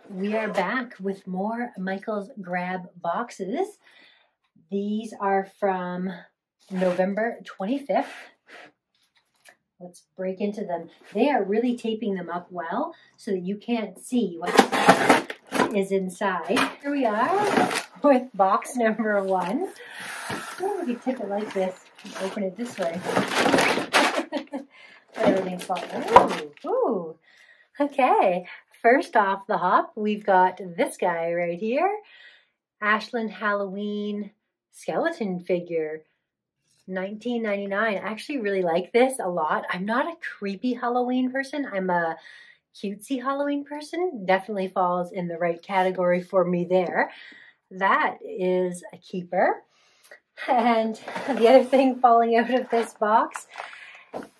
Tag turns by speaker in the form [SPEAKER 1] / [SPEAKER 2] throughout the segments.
[SPEAKER 1] We are back with more Michael's Grab boxes. These are from November 25th. Let's break into them. They are really taping them up well so that you can't see what is inside. Here we are with box number 1. Oh, we can tip it like this and open it this way. Everything's falling. Ooh. Okay. First off the hop, we've got this guy right here. Ashland Halloween skeleton figure, $19.99. I actually really like this a lot. I'm not a creepy Halloween person. I'm a cutesy Halloween person. Definitely falls in the right category for me there. That is a keeper. And the other thing falling out of this box,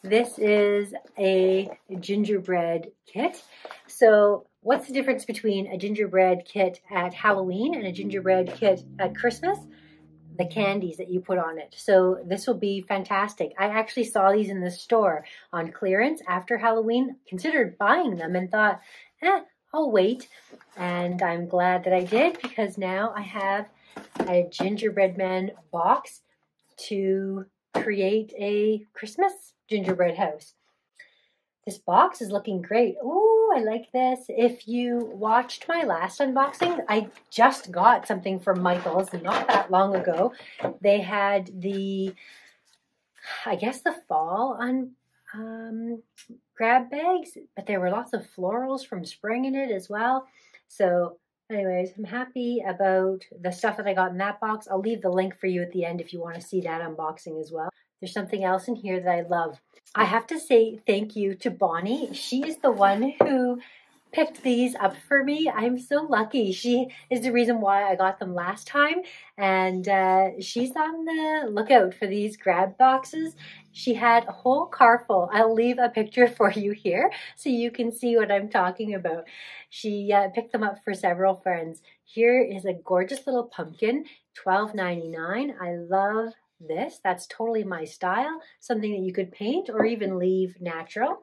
[SPEAKER 1] this is a gingerbread kit. So what's the difference between a gingerbread kit at Halloween and a gingerbread kit at Christmas? The candies that you put on it. So this will be fantastic. I actually saw these in the store on clearance after Halloween, considered buying them and thought, I'll wait. And I'm glad that I did, because now I have a gingerbread man box to create a Christmas gingerbread house. This box is looking great. Ooh, I like this. If you watched my last unboxing, I just got something from Michael's not that long ago. They had the, I guess the fall on grab bags, but there were lots of florals from spring in it as well. So anyways, I'm happy about the stuff that I got in that box. I'll leave the link for you at the end if you want to see that unboxing as well. There's something else in here that I love. I have to say thank you to Bonnie. She is the one who picked these up for me. I'm so lucky. She is the reason why I got them last time. And she's on the lookout for these grab boxes. She had a whole car full. I'll leave a picture for you here so you can see what I'm talking about. She picked them up for several friends. Here is a gorgeous little pumpkin, $12.99. I love this. That's totally my style. Something that you could paint or even leave natural.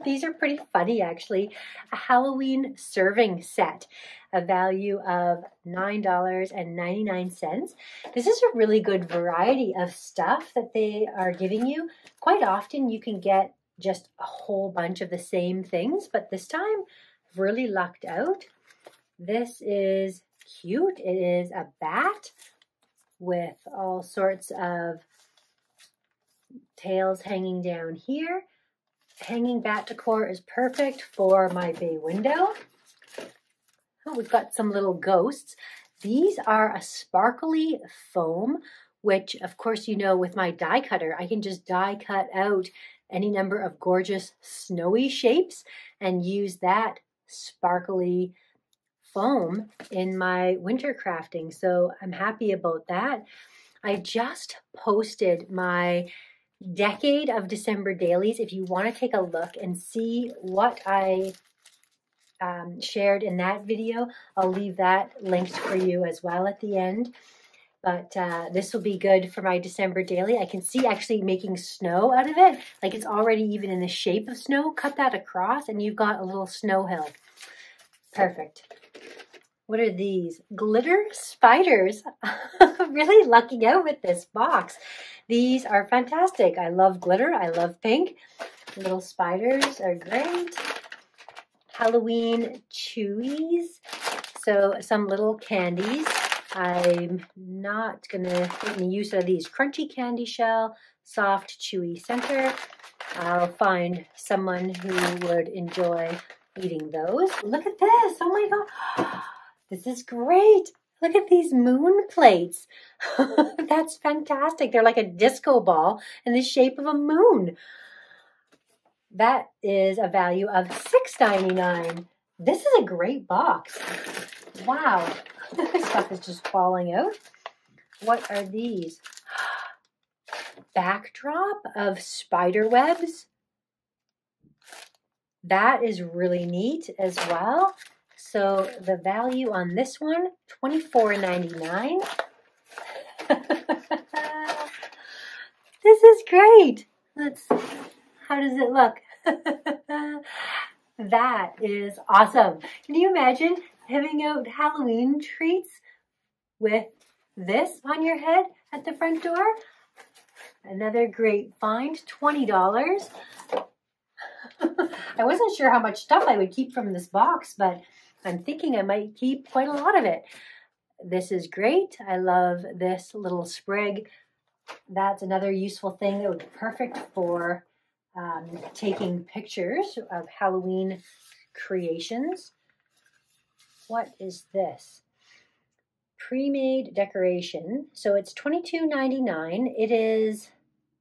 [SPEAKER 1] These are pretty funny, actually. A Halloween serving set, a value of $9.99. This is a really good variety of stuff that they are giving you. Quite often you can get just a whole bunch of the same things, but this time I've really lucked out. This is cute. It is a bat with all sorts of tails hanging down here. Hanging bat decor is perfect for my bay window. Oh, we've got some little ghosts. These are a sparkly foam, which of course you know with my die cutter, I can just die cut out any number of gorgeous snowy shapes and use that sparkly foam in my winter crafting. So I'm happy about that. I just posted my decade of December dailies. If you want to take a look and see what I shared in that video, I'll leave that linked for you as well at the end. But this will be good for my December daily. I can see actually making snow out of it. Like it's already even in the shape of snow. Cut that across and you've got a little snow hill. Perfect. What are these? Glitter spiders. Really lucking out with this box. These are fantastic. I love glitter. I love pink. Little spiders are great. Halloween chewies. So some little candies. I'm not going to get any use of these. Crunchy candy shell, soft chewy center. I'll find someone who would enjoy eating those. Look at this. Oh my God. This is great. Look at these moon plates. That's fantastic. They're like a disco ball in the shape of a moon. That is a value of $6.99. This is a great box. Wow. This stuff is just falling out. What are these? Backdrop of spider webs. That is really neat as well. So the value on this one, $24.99. This is great. How does it look? That is awesome. Can you imagine having out Halloween treats with this on your head at the front door? Another great find, $20. I wasn't sure how much stuff I would keep from this box, but I'm thinking I might keep quite a lot of it. This is great. I love this little sprig. That's another useful thing that would be perfect for taking pictures of Halloween creations. What is this? Pre-made decoration. So it's $22.99. It is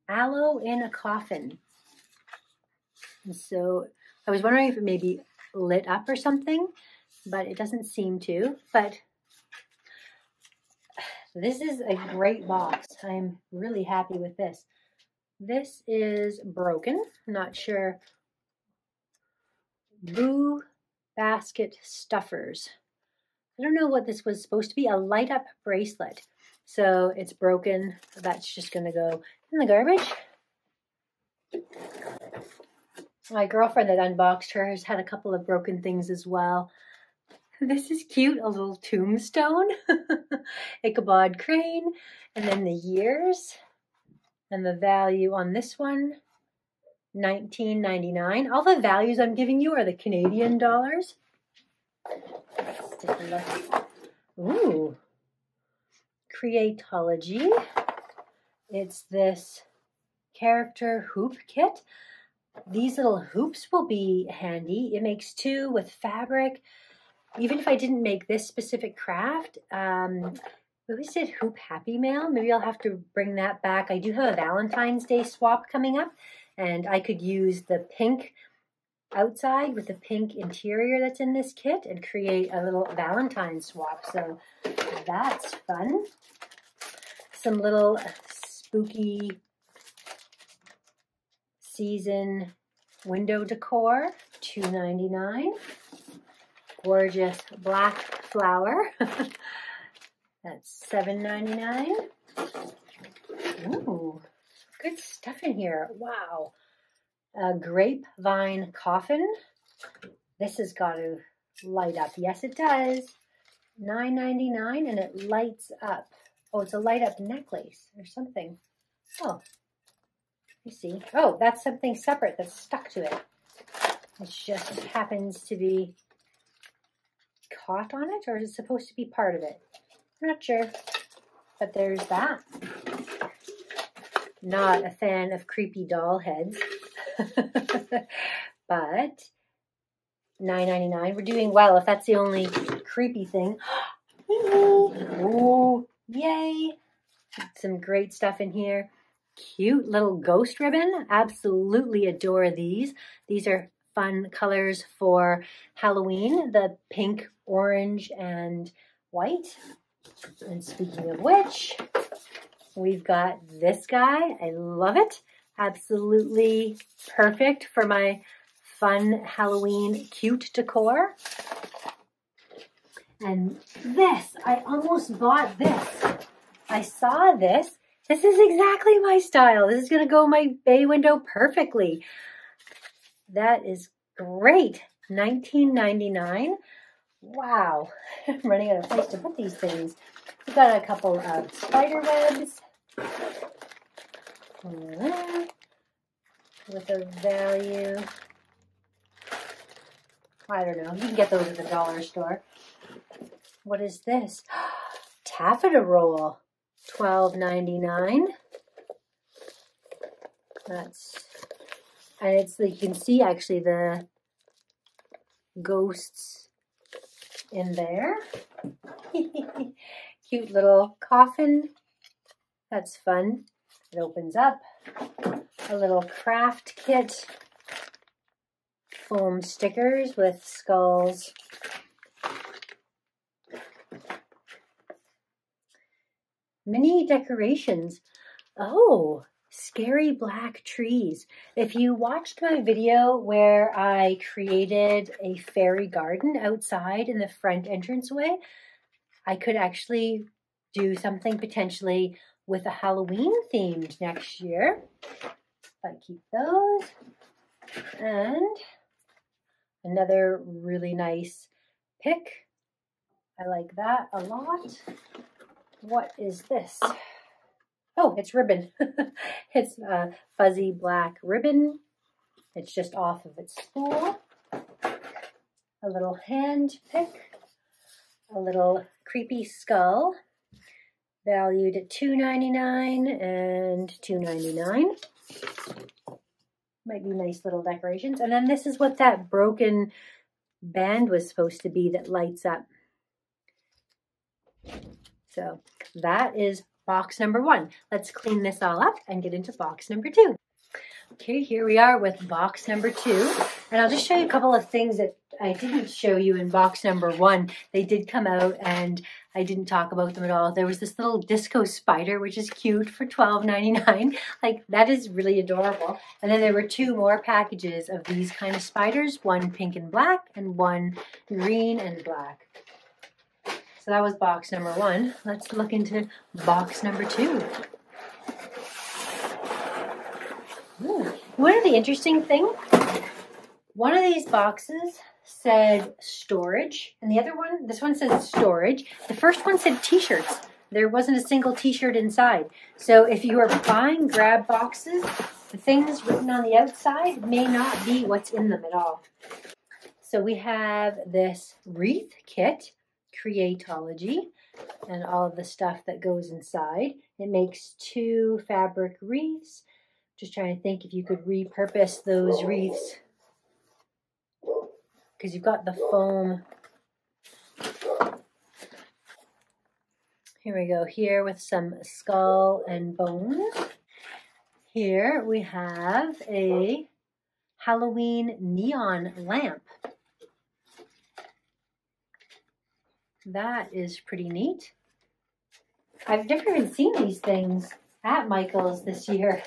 [SPEAKER 1] aloe in a coffin. And so I was wondering if it may be lit up or something, but it doesn't seem to. But this is a great box. I'm really happy with this. This is broken. I'm not sure. Boo basket stuffers. I don't know what this was supposed to be. A light up bracelet. So it's broken. That's just going to go in the garbage. My girlfriend that unboxed hers had a couple of broken things as well. This is cute. A little tombstone. Ichabod Crane. And then the years. And the value on this one, $19.99. All the values I'm giving you are the Canadian dollars. Let's take a look. Ooh. Creatology. It's this character hoop kit. These little hoops will be handy. It makes two with fabric. Even if I didn't make this specific craft, we always did hoop happy mail. Maybe I'll have to bring that back. I do have a Valentine's Day swap coming up, and I could use the pink outside with the pink interior that's in this kit and create a little Valentine swap. So that's fun. Some little spooky season window decor, $2.99. Gorgeous black flower. That's $7.99. Ooh, good stuff in here. Wow. A grapevine coffin. This has got to light up. Yes, it does. $9.99, and it lights up. Oh, it's a light up necklace or something. Oh, you see. Oh, that's something separate that's stuck to it. It just happens to be caught on it, or is it supposed to be part of it? I'm not sure, but there's that. Not a fan of creepy doll heads, but $9.99. We're doing well if that's the only creepy thing. Oh, yay. Some great stuff in here. Cute little ghost ribbon. Absolutely adore these. These are fun colors for Halloween. The pink, orange, and white. And speaking of which, we've got this guy. I love it. Absolutely perfect for my fun Halloween cute decor. And this, I almost bought this. I saw this. This is exactly my style. This is going to go in my bay window perfectly. That is great. $19.99. Wow. I'm running out of place to put these things. We've got a couple of spider webs. With a value. I don't know. You can get those at the dollar store. What is this? Taffeta roll. $12.99. And it's, you can see actually the ghosts in there. Cute little coffin. That's fun. It opens up. A little craft kit. Foam stickers with skulls. Mini decorations. Oh, scary black trees. If you watched my video where I created a fairy garden outside in the front entranceway, I could actually do something potentially with a Halloween themed next year. I keep those. And Another really nice pick. I like that a lot. What is this? Oh, it's ribbon. It's a fuzzy black ribbon. It's just off of its spool. A little hand pick. A little creepy skull. Valued at $2.99 and $2.99. Might be nice little decorations. And then this is what that broken band was supposed to be that lights up. So that is box number 1. Let's clean this all up and get into box number 2. Okay, here we are with box number 2. And I'll just show you a couple of things that I didn't show you in box number 1. They did come out and I didn't talk about them at all. There was this little disco spider, which is cute, for $12.99. Like, that is really adorable. And then there were 2 more packages of these kind of spiders, one pink and black and one green and black. So that was box number 1. Let's look into box number 2. Ooh. One of the interesting things, one of these boxes said storage, and the other one, this one says storage. The first one said t-shirts. There wasn't a single t-shirt inside. So if you are buying grab boxes, the things written on the outside may not be what's in them at all. So we have this wreath kit, Creatology, and all of the stuff that goes inside. It makes 2 fabric wreaths. Just trying to think if you could repurpose those wreaths, because you've got the foam. Here we go, here with some skull and bones. Here we have a Halloween neon lamp. That is pretty neat. I've never even seen these things at Michael's this year.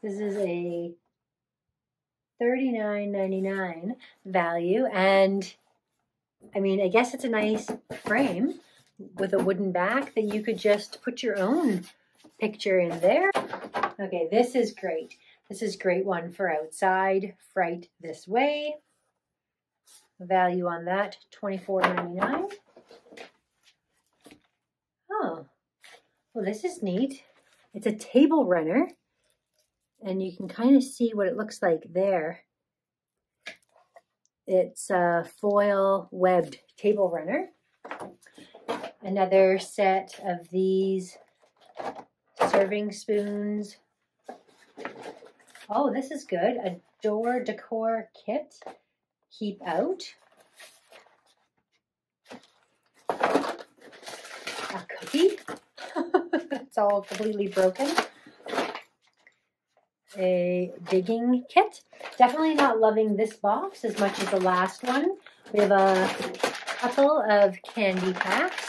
[SPEAKER 1] This is a $39.99 value, and I mean, I guess it's a nice frame with a wooden back that you could just put your own picture in there. Okay, this is great. This is a great one for outside. Fright This Way. Value on that, $24.99. Oh, well, this is neat. It's a table runner, and you can kind of see what it looks like there. It's a foil webbed table runner. Another set of these serving spoons. Oh, this is good. A door decor kit. Keep out. A cookie. It's all completely broken. A digging kit. Definitely not loving this box as much as the last one. We have a couple of candy packs.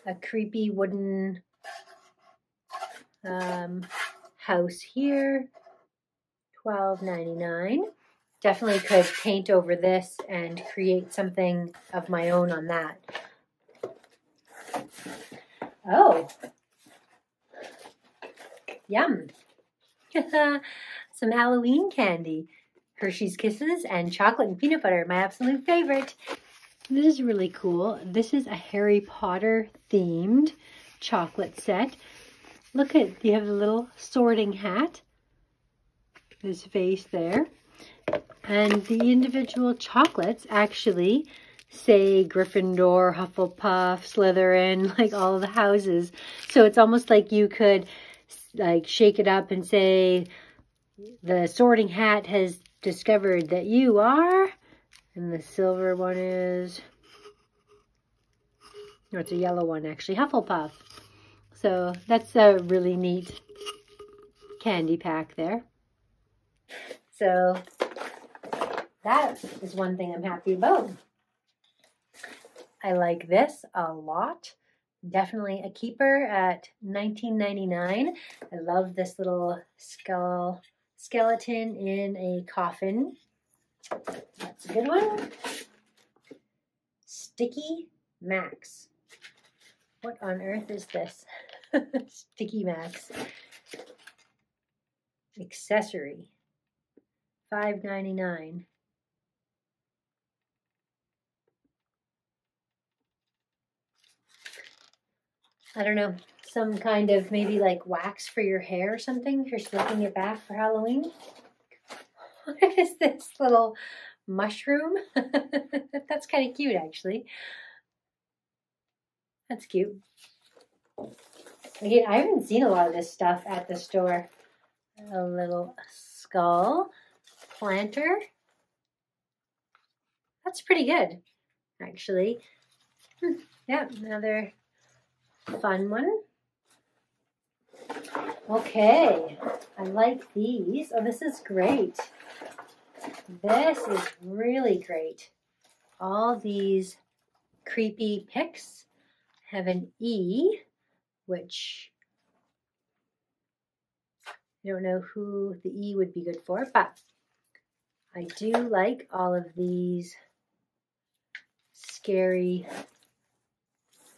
[SPEAKER 1] A creepy wooden house here. $12.99. Definitely could paint over this and create something of my own on that. Oh, yum. Some Halloween candy. Hershey's Kisses and chocolate and peanut butter, my absolute favorite. This is really cool. This is a Harry Potter themed chocolate set. Look at, you have a little sorting hat. His face there. And the individual chocolates actually say Gryffindor, Hufflepuff, Slytherin, like all of the houses. So it's almost like you could like shake it up and say, the sorting hat has discovered that you are, and the silver one is, no, it's a yellow one actually, Hufflepuff. So that's a really neat candy pack there. So that is one thing I'm happy about. I like this a lot. Definitely a keeper at $19.99. I love this little skeleton in a coffin. That's a good one. Sticky Max. What on earth is this? Sticky Max. Accessory. $5.99. I don't know, some kind of maybe like wax for your hair or something if you're slicking it back for Halloween. What is this little mushroom? That's kind of cute, actually. That's cute. Again, I haven't seen a lot of this stuff at the store. A little skull planter. That's pretty good, actually. Yeah, another fun one. Okay, I like these. Oh, this is great. This is really great. All these creepy pics have an E, which I don't know who the E would be good for, but I do like all of these scary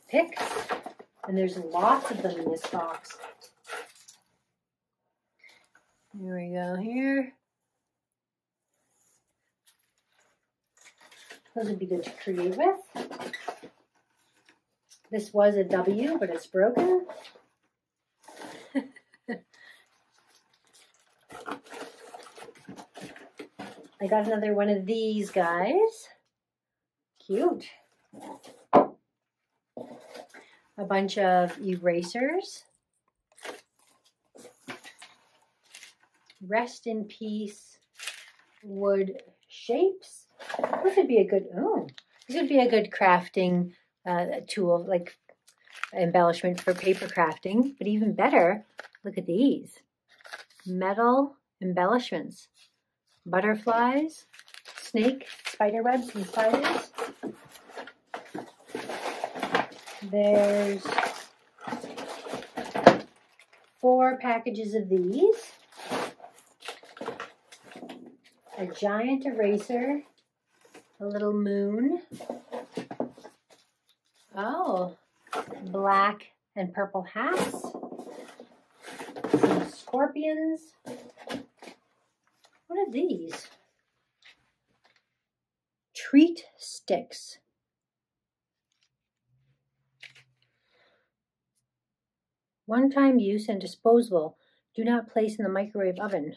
[SPEAKER 1] pics, and there's lots of them in this box. Here we go here. Those would be good to create with. This was a W, but it's broken. I got another one of these guys. Cute. A bunch of erasers. Rest in peace wood shapes. This would be a good, this would be a good crafting tool, like embellishment for paper crafting. But even better, look at these. Metal embellishments. Butterflies, snake, spider webs, and spiders. There's 4 packages of these. A giant eraser, a little moon. Oh, black and purple hats. Some scorpions. What are these? Treat sticks. One-time use and disposable. Do not place in the microwave oven.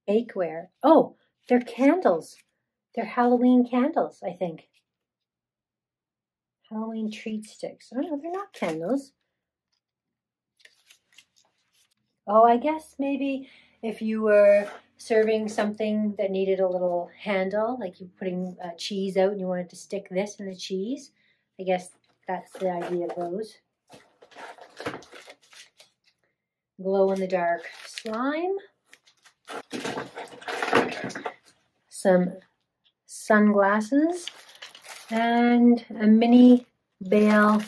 [SPEAKER 1] Bakeware. Oh, they're candles. They're Halloween candles, I think. Halloween treat sticks. Oh, no, they're not candles. Oh, I guess maybe if you were serving something that needed a little handle, like you're putting cheese out and you wanted to stick this in the cheese, I guess that's the idea of those. Glow-in-the-dark slime. Some sunglasses. And a mini bale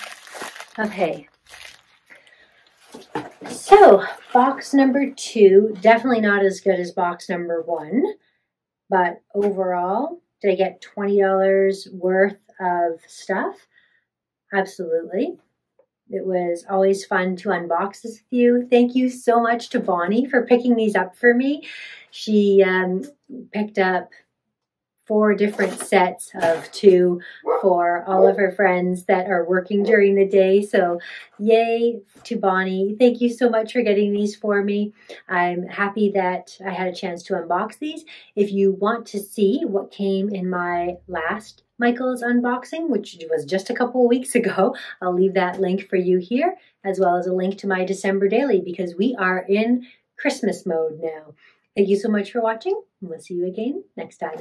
[SPEAKER 1] of hay. So, box number 2, definitely not as good as box number 1, but overall, did I get $20 worth of stuff? Absolutely. It was always fun to unbox this with you. Thank you so much to Bonnie for picking these up for me. She picked up 4 different sets of 2 for all of her friends that are working during the day. So yay to Bonnie. Thank you so much for getting these for me. I'm happy that I had a chance to unbox these. If you want to see what came in my last Michael's unboxing, which was just a couple of weeks ago, I'll leave that link for you here, as well as a link to my December daily, because we are in Christmas mode now. Thank you so much for watching, and we'll see you again next time.